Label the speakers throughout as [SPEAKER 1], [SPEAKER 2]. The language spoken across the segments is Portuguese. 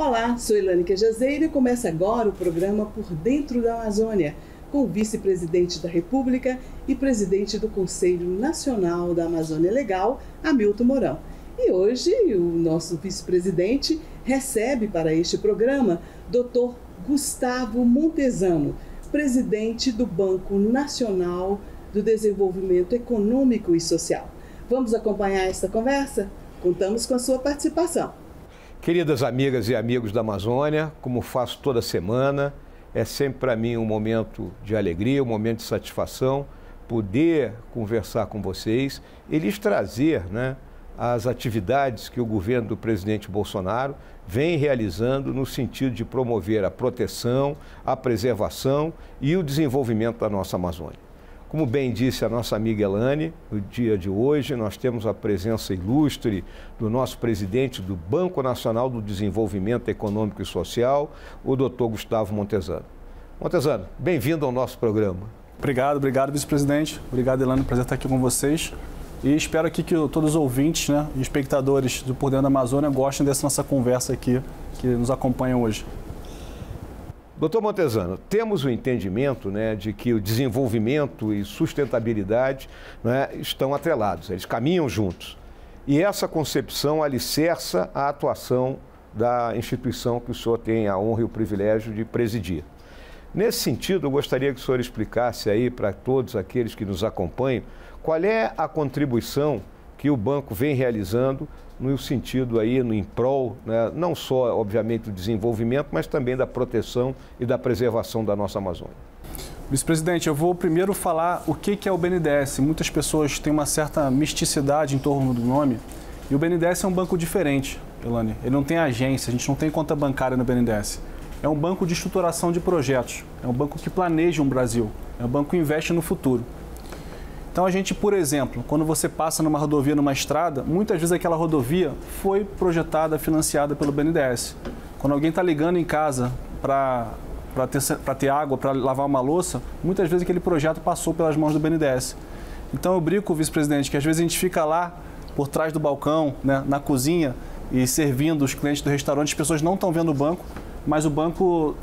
[SPEAKER 1] Olá, sou Elane Quejazeira e começa agora o programa Por Dentro da Amazônia, com o vice-presidente da República e presidente do Conselho Nacional da Amazônia Legal, Hamilton Mourão. E hoje o nosso vice-presidente recebe para este programa Dr. Gustavo Montezano, presidente do Banco Nacional do Desenvolvimento Econômico e Social. Vamos acompanhar esta conversa? Contamos com a sua participação.
[SPEAKER 2] Queridas amigas e amigos da Amazônia, como faço toda semana, é sempre para mim um momento de alegria, um momento de satisfação, poder conversar com vocês e lhes trazer, as atividades que o governo do presidente Bolsonaro vem realizando no sentido de promover a proteção, a preservação e o desenvolvimento da nossa Amazônia. Como bem disse a nossa amiga Elane, no dia de hoje nós temos a presença ilustre do nosso presidente do Banco Nacional do Desenvolvimento Econômico e Social, o Dr. Gustavo Montezano. Montezano, bem-vindo ao nosso programa.
[SPEAKER 3] Obrigado, vice-presidente. Obrigado, Elane, prazer estar aqui com vocês. E espero aqui que todos os ouvintes e espectadores do Por Dentro da Amazônia gostem dessa nossa conversa aqui, que nos acompanham hoje.
[SPEAKER 2] Doutor Montezano, temos o entendimento de que o desenvolvimento e sustentabilidade estão atrelados, eles caminham juntos. E essa concepção alicerça a atuação da instituição que o senhor tem a honra e o privilégio de presidir. Nesse sentido, eu gostaria que o senhor explicasse aí para todos aqueles que nos acompanham qual é a contribuição que o banco vem realizando no sentido aí, em prol, não só, obviamente, do desenvolvimento, mas também da proteção e da preservação da nossa Amazônia.
[SPEAKER 3] Vice-presidente, eu vou primeiro falar o que é o BNDES. Muitas pessoas têm uma certa misticidade em torno do nome. E o BNDES é um banco diferente, Elane. Ele não tem agência, a gente não tem conta bancária no BNDES. É um banco de estruturação de projetos. É um banco que planeja um Brasil. É um banco que investe no futuro. Então a gente, por exemplo, quando você passa numa rodovia, numa estrada, muitas vezes aquela rodovia foi projetada, financiada pelo BNDES. Quando alguém está ligando em casa para ter água, para lavar uma louça, muitas vezes aquele projeto passou pelas mãos do BNDES. Então eu brinco, vice-presidente, que às vezes a gente fica lá por trás do balcão, na cozinha, e servindo os clientes do restaurante, as pessoas não estão vendo o banco, mas o banco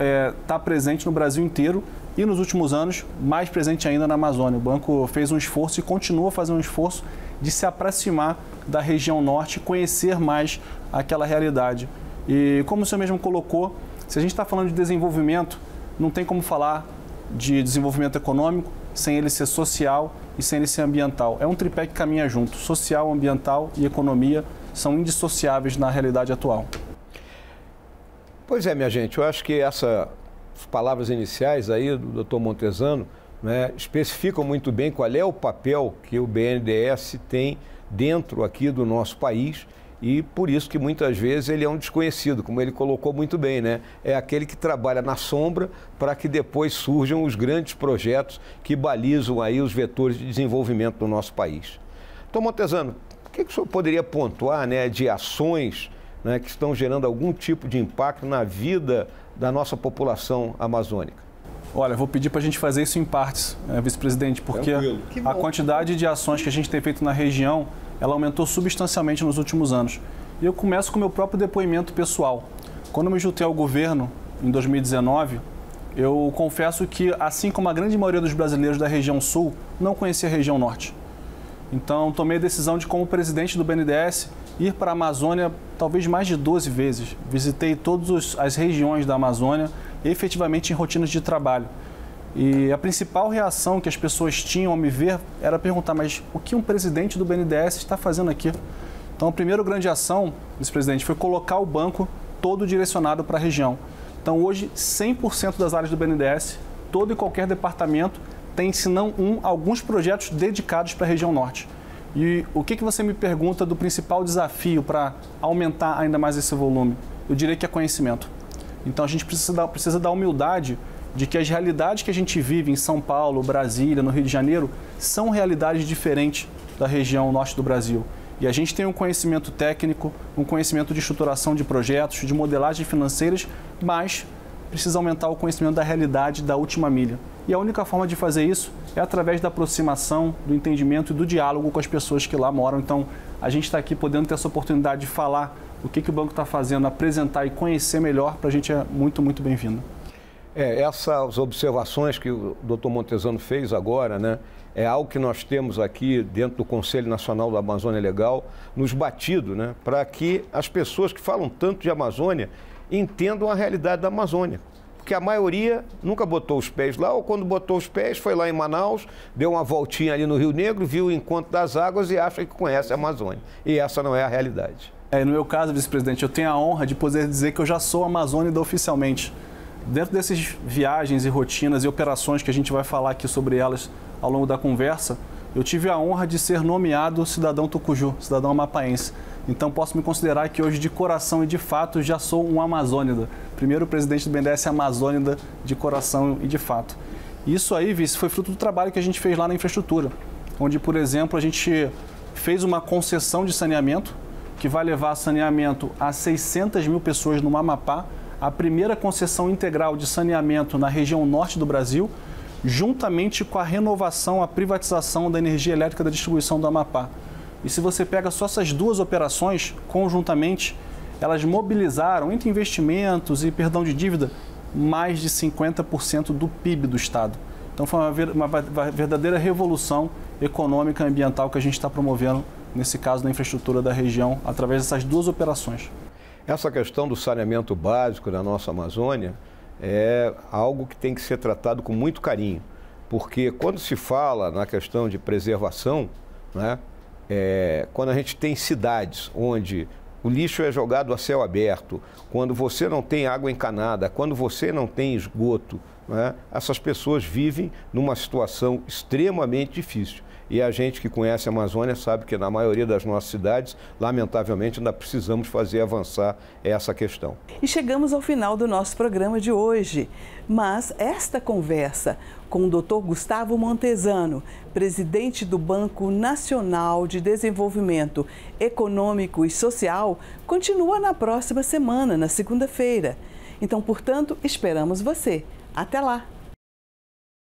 [SPEAKER 3] está presente no Brasil inteiro e nos últimos anos mais presente ainda na Amazônia. O banco fez um esforço e continua fazendo um esforço de se aproximar da região norte e conhecer mais aquela realidade. E como o senhor mesmo colocou, se a gente está falando de desenvolvimento, não tem como falar de desenvolvimento econômico sem ele ser social e sem ele ser ambiental. É um tripé que caminha junto. Social, ambiental e economia são indissociáveis na realidade atual.
[SPEAKER 2] Pois é, minha gente, eu acho que essas palavras iniciais aí do Dr. Montezano especificam muito bem qual é o papel que o BNDES tem dentro aqui do nosso país e por isso que muitas vezes ele é um desconhecido, como ele colocou muito bem, é aquele que trabalha na sombra para que depois surjam os grandes projetos que balizam aí os vetores de desenvolvimento do nosso país. Dr. Montezano, o que o senhor poderia pontuar de ações que estão gerando algum tipo de impacto na vida da nossa população amazônica?
[SPEAKER 3] Olha, vou pedir para a gente fazer isso em partes, vice-presidente, porque a quantidade de ações que a gente tem feito na região, ela aumentou substancialmente nos últimos anos. E eu começo com o meu próprio depoimento pessoal. Quando eu me juntei ao governo, em 2019, eu confesso que, assim como a grande maioria dos brasileiros da região sul, não conhecia a região norte. Então, tomei a decisão de, como presidente do BNDES, ir para a Amazônia talvez mais de 12 vezes. Visitei todas as regiões da Amazônia, efetivamente em rotinas de trabalho. E a principal reação que as pessoas tinham ao me ver era perguntar, mas o que um presidente do BNDES está fazendo aqui? Então, a primeira grande ação, vice-presidente, foi colocar o banco todo direcionado para a região. Então, hoje, 100% das áreas do BNDES, todo e qualquer departamento, tem, se não alguns projetos dedicados para a região norte. E o que você me pergunta do principal desafio para aumentar ainda mais esse volume? Eu diria que é conhecimento. Então a gente precisa da humildade de que as realidades que a gente vive em São Paulo, Brasília, no Rio de Janeiro, são realidades diferentes da região norte do Brasil. E a gente tem um conhecimento técnico, um conhecimento de estruturação de projetos, de modelagem financeiras, mas precisa aumentar o conhecimento da realidade da última milha. E a única forma de fazer isso é através da aproximação, do entendimento e do diálogo com as pessoas que lá moram. Então, a gente está aqui podendo ter essa oportunidade de falar o que o banco está fazendo, apresentar e conhecer melhor, para a gente é muito, muito bem-vindo.
[SPEAKER 2] Essas observações que o doutor Montesano fez agora, né, é algo que nós temos aqui dentro do Conselho Nacional da Amazônia Legal, nos batido, né, para que as pessoas que falam tanto de Amazônia entendam a realidade da Amazônia. Porque a maioria nunca botou os pés lá, ou quando botou os pés foi lá em Manaus, deu uma voltinha ali no Rio Negro, viu o Encontro das Águas e acha que conhece a Amazônia. E essa não é a realidade.
[SPEAKER 3] No meu caso, vice-presidente, eu tenho a honra de poder dizer que eu já sou amazônida oficialmente. Dentro dessas viagens e rotinas e operações que a gente vai falar aqui sobre elas ao longo da conversa, eu tive a honra de ser nomeado cidadão tucuju, cidadão amapaense. Então posso me considerar que hoje de coração e de fato já sou um amazônida. Primeiro presidente do BNDES amazônida de coração e de fato. Isso aí, vice, foi fruto do trabalho que a gente fez lá na infraestrutura, onde, por exemplo, a gente fez uma concessão de saneamento que vai levar saneamento a 600 mil pessoas no Amapá, a primeira concessão integral de saneamento na região norte do Brasil, juntamente com a renovação, a privatização da energia elétrica da distribuição do Amapá. E se você pega só essas duas operações, conjuntamente, elas mobilizaram, entre investimentos e perdão de dívida, mais de 50% do PIB do Estado. Então foi uma verdadeira revolução econômica e ambiental que a gente está promovendo, nesse caso, na infraestrutura da região, através dessas duas operações.
[SPEAKER 2] Essa questão do saneamento básico na nossa Amazônia é algo que tem que ser tratado com muito carinho, porque quando se fala na questão de preservação, né, quando a gente tem cidades onde o lixo é jogado a céu aberto, quando você não tem água encanada, quando você não tem esgoto, né, essas pessoas vivem numa situação extremamente difícil. E a gente que conhece a Amazônia sabe que na maioria das nossas cidades, lamentavelmente, ainda precisamos fazer avançar essa questão.
[SPEAKER 1] E chegamos ao final do nosso programa de hoje. Mas esta conversa com o Dr. Gustavo Montesano, presidente do Banco Nacional de Desenvolvimento Econômico e Social, continua na próxima semana, na segunda-feira. Então, portanto, esperamos você. Até lá!